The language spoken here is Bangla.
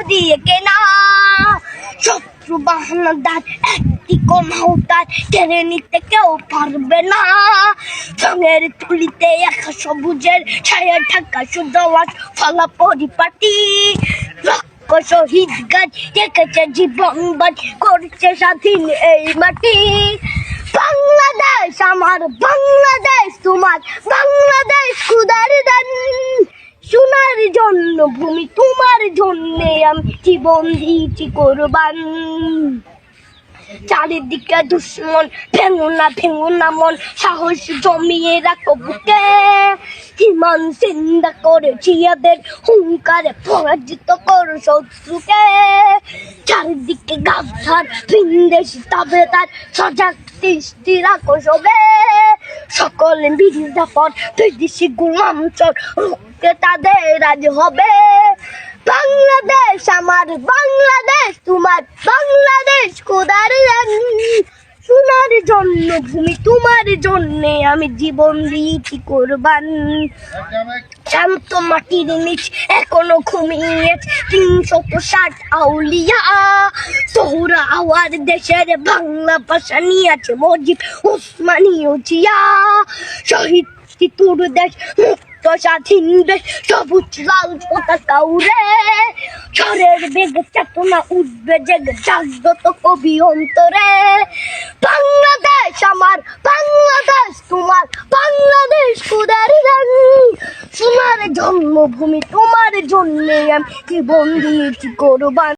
দিয়ে কেনা। শত্রু বাহানাদার একটি কোনাও তার কেড়ে নিতে কেউ পারবে না। রঙের তুলিতে একা সবুজের ছায়া ঢাকা সুজলাস ফলা পরিপাটি। লক্ষ শহীদ গাছ দেখেছে জীবন বাজ করছে স্বাধীন এই মাটি। বাংলাদেশ আমার, বাংলাদেশ তোমার, বাংলাদেশ খুদার দান। সোনার জন্য ভূমি তোমার জন্যে আমি জীবন দিয়েছি কোরবান। চারিদিকে দুশ্মন, ভেঙো না মন, সাহস জমিয়ে রাখো বুকে। ইমান জিন্দা করে জিয়াদের হুঙ্কারে পরাজিত করো শত্রুকে। চারিদিকে গাদ্দার ভিনদেশি তাবেদার, সজাগ দৃষ্টি রাখো সবে। সকলে মির্জাফর বিদেশি গোলাম চোর রুখতে তাদের আজ হবে। বাংলাদেশ আমার, বাংলাদেশ তোমার, বাংলাদেশ খোদার দান। সোনার জন্য ভূমি তোমার জন্যে আমি জীবন দিয়েছি কোরবান। শান্ত মাটির নিচ এখনো ঘুমিয়ে ৩৬০ আউলিয়া। সোহরা আওয়ার দেশের বাংলা ভাষা নিয়েছে মজিব ওসমানী ও জিয়া। শহীদ তোর দেশ মুক্ত স্বাধীন দেশ, সবুজ লাল পতাকা উড়ে। ঝড়ের বেগে চেতনা উঠবে জেগে জাগ্রত কবি অন্তরে। বাংলাদেশ আমার, বাংলাদেশ তোমার, বাংলাদেশ খোদার দান। সোনার জন্মভূমি তোমার জন্যে আমি জীবন দিয়েছি কোরবান।